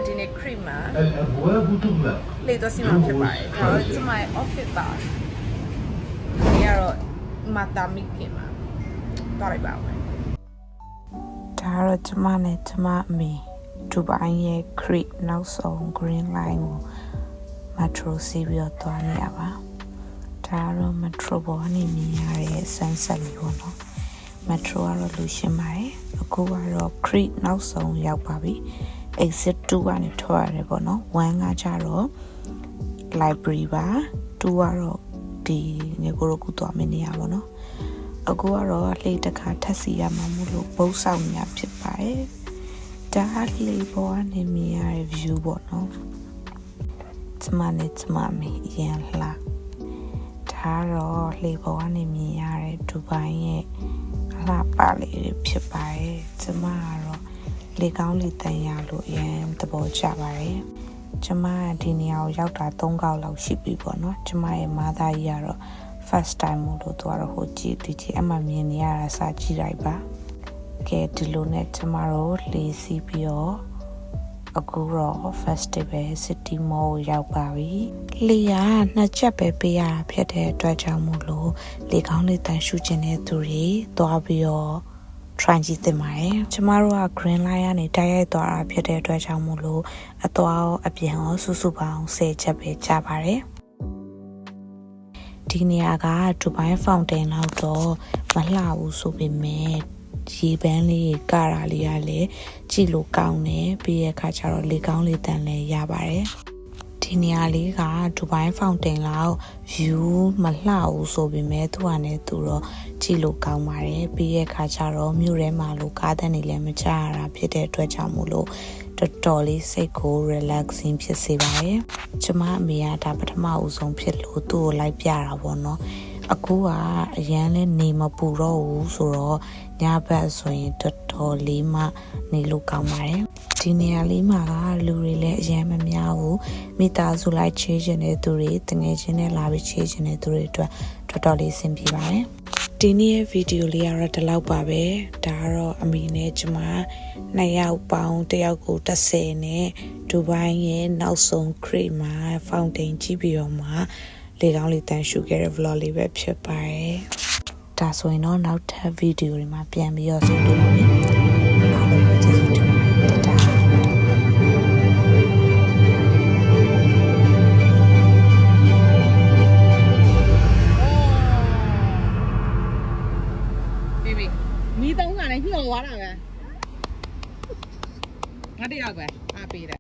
ဒီနေ့ cream မှာလေတော့စီမံဖြစ်ပါတယ်ဒါတော့ကျမရဲ့ outfit ပါဒီကတော့မာတာမီကင်မှာတော့လိုက်ပါဦးဒါတော့ကျမနဲ့ကျမအမေဒူဘိုင်းရဲ့ cream နောက်ဆုံး green line ကို metro စီးပြီးတော့သွားနေရပါဒါတော့ metro ပေါ်ကနေမြင်ရတဲ့ sunset လေးပေါ့နော် metro ကတော့လူရှင်းပါတယ်အခုကတော့ creek နောက်ဆုံးရောက်ပါပြီ exit 2ကနေထွက်ရတယ်ပေါ့နော်1ကကြတော့ library ပါ2ကတော့ဒီငကိုရကူသွားမနေရပါတော့အခုကတော့လှေတခါထပ်စီရမှာမို့လို့ဘုတ်ဆောင်ညာဖြစ်ပါတယ်ဒါလှေပေါ်ကနေမြင်ရတဲ့ view ပေါ့နော်ကျမနဲ့ကျမမေရန်လှဒါတော့လှေပေါ်ကနေမြင်ရတဲ့ဒူဘိုင်းရဲ့လှပလေးဖြစ်ပါတယ်ကျမကတော့လေကောင်းလေတန်ရလို့အရင်သဘောကျပါတယ်ကျမဒီနေရာကိုရောက်တာ3ခေါက်လောက်ရှိပြီပေါ့နော်ကျမရဲ့မာသားကြီးကတော့ first time မို့လို့သူကတော့ဟိုကြည့်ဒီအမှမြင်နေရတာစာကြည့်လိုက်ပါကဲဒီလိုနဲ့ကျမတို့လေစီးပြီးတော့အခုတော့ festival city mall ရောက်ပါပြီလေကနှစ်ချက်ပဲပေးရတာဖြစ်တဲ့အတွက်ကြောင့်မို့လို့လေကောင်းလေတန်ရှူခြင်းတဲ့သူတွေသွားပြီးတော့ try ကြည့်သင့်ပါတယ်ကျမတို့က green line ကနေတိုက်ရိုက်သွားတာဖြစ်တဲ့အတွက်ကြောင့်မို့လို့အသွားအပြင်ရောစုစုပေါင်း10ချက်ပဲကြာပါတယ်ဒီနေရာကဒူဘိုင်းဖောင်တိန်လောက်တော့မလှဘူးဆိုပေမဲ့ရေပန်းလေးကရာလေးကလည်းကြည့်လို့ကောင်းတယ်ပြီးရခါကျတော့လေကောင်းလေတန်လည်းရပါတယ်ဒီနေရာလေးကဒူဘိုင်းဖောင်တိန်လောက် view မလှဘူးဆိုပေမဲ့သူကလည်းသူတော့ကြည့်လို့ကောင်းပါတယ်ပြီးရခါကျတော့မြို့ထဲမှာလို့ကားတန်းတွေလည်းမချရတာဖြစ်တဲ့အတွက်ကြောင့်မို့လို့တော်တော်လေးစိတ်ကို relaxing ဖြစ်စေပါတယ်ကျမအမေကဒါပထမဦးဆုံးဖြစ်လို့သူ့ကိုလိုက်ပြတာပေါ့နော်အခုကအရန်လဲနေမပူတော့ဘူးဆိုတော့ညဘက်ဆိုရင်တော်တော်လေးမှနေလို့ကောင်းပါတယ်ဒီနေရာလေးမှာကလူတွေလည်းအရန်မများဘူးမိသားစုလိုက်ချေးခြင်းတဲ့သူတွေတငယ်ချင်းနဲ့လာပြီးချေးခြင်းတဲ့သူတွေအတွက်တော်တော်လေးအဆင်ပြေပါတယ်ဒီနေ့ရဲ့ဗီဒီယိုလေးကတော့ဒီလောက်ပါပဲဒါကတော့အမေနဲ့ကျမနှစ်ယောက်ပေါင်းတစ်ယောက်ကို30နဲ့ဒူဘိုင်းရဲ့နောက်ဆုံး cream မှာ fountain ကြည့်ပြီးတော့မှလေကောင်းလေးတန်ရှူခဲ့တဲ့ vlog လေးပဲဖြစ်ပါတယ်ဒါဆိုရင်တော့နောက်ထပ်ဗီဒီယိုတွေမှာပြန်ပြီးတော့ဆုံတွေ့ပါမယ်အားလုံးပဲကျေးဇူးတင်ပါတယ်တာ baby မီးသုံးကလည်းညှို့သွားတာပဲငါတယောက်ပဲအားပေးတယ်